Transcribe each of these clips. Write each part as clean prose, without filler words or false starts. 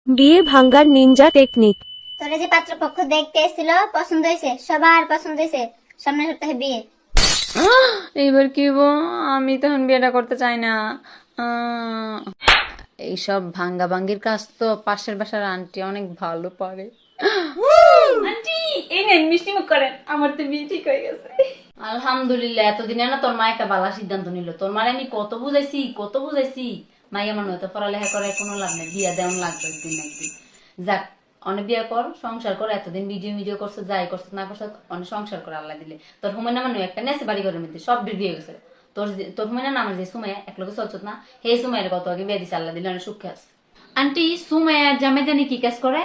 বিয়ে ভাঙ্গার Ninja technique. তোরে যে পাত্রপক্ষ দেখতে এসেছিল পছন্দ হয়েছে, সবার পছন্দ হয়েছে, সামনের সপ্তাহে বিয়ে। এইবার কি হবো? আমি তখন বিয়েটা করতে চাই না। এইসব ভাঙ্গা ভাঙ্গির কাজ তো পাশের বাসার আন্টি অনেক ভালো পারে। আন্টি এই নেন মিষ্টি মুখ করেন, আমার তো বিয়ে ঠিক হয়ে গেছে। আলহামদুলিল্লাহ, এতদিনে না তোর মা একটা ভালো সিদ্ধান্ত নিল। তোর মারে আমি কত বুঝাইছি মাইয়া মানুষ তো পড়ালেখা করে কোনো লাভ নেই, বিয়া দেওয়ান লাগবে একদিন না একদিন। যাক, অনেক বিয়া কর, সংসার কর, এতদিন ভিডিও করছে, যাই করছে না করছে, অনেক সংসার করে আল্লাহ দিলে। তোর হুমায়না মানুষ একটা নেছে বাড়ি ঘরের মধ্যে, সব বিয়ে গেছে। তোর হুমায়না নামের যে সুমাইয়া এক লোকে চলছত না, হে সুমাইয়ের কত আগে বিয়ে দিছে, আল্লাহ দিলে অনেক সুখে আছে। আন্টি সুমাইয়া জামে জানি কি কাজ করে?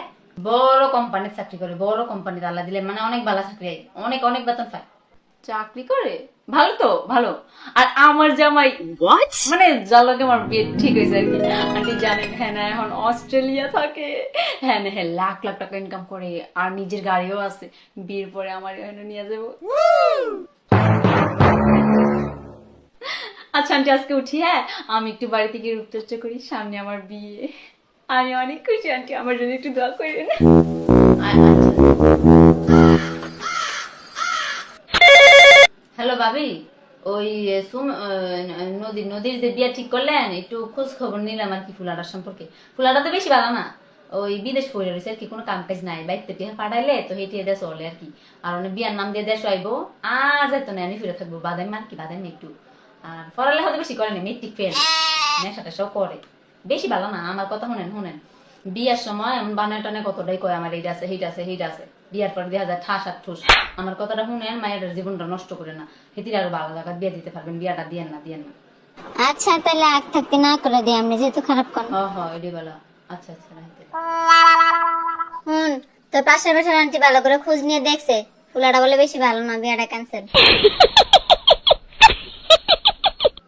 বড় কোম্পানির চাকরি করে, বড় কোম্পানিতে আল্লাহ দিলে, মানে অনেক ভালো চাকরি, অনেক অনেক বেতন পায়। চাকরি করে ভালো তো ভালো। আর আমার জামাই মানে জালকে আমার বিয়ে ঠিক হয়েছে আর কি। আন্টি জানেন হ্যাঁ না এখন অস্ট্রেলিয়া থাকে, হ্যাঁ না হ্যাঁ লাখ লাখ টাকা ইনকাম করে, আর নিজের গাড়িও আছে। বিয়ের পরে আমার এখানে নিয়ে যাবো। আচ্ছা আন্টি আজকে উঠি, হ্যাঁ আমি একটু বাড়িতে গিয়ে রূপচর্চা করি, সামনে আমার বিয়ে। আমি অনেক খুশি আন্টি, আমার জন্য একটু দোয়া করেন। হ্যালো ভাবি, ওই নদীর যে বিয়া ঠিক করলেন, একটু খোঁজ খবর নিলাম আর কি ফুলাটার সম্পর্কে। ফুলাটা তো বেশি ভালো না, ওই বিদেশ পড়ে রয়েছে আর কি, কোনো কাম কাজ নাই, বাইতে টিয়া পাঠাইলে তো হেঁটে দিয়ে চলে আর কি। আর অনেক বিয়ার নাম দিয়ে দেশ আইবো, আর যাইতো না, আমি ফিরে থাকবো, বাদাম আর কি বাদাম একটু। আর পড়ালেখা তো বেশি করেনি, মেট্রিক ফেল, নেশা টেশাও করে, বেশি ভালো না। আমার কথা শুনেন, বিয়ার সময় এমন বানায় টানে কতটাই কয় আমার এইটা আছে হিট আছে, বিয়ার পর দেখা যায় ঠাস আর ঠুস। আমার কথাটা শুনেন, মায়ের জীবনটা নষ্ট করে না, হেতির আরো ভালো জায়গা বিয়ে দিতে পারবেন, বিয়াটা দিয়েন না। আচ্ছা তাহলে আগ থাকতে না করে দিই, আমি যেহেতু খারাপ কর। এডি বলা। আচ্ছা আচ্ছা রাখতে। হুন, তোর পাশের বাসার আন্টি ভালো করে খোঁজ নিয়ে দেখছে, ফুলাটা বলে বেশি ভালো না, বিয়াটা ক্যান্সেল।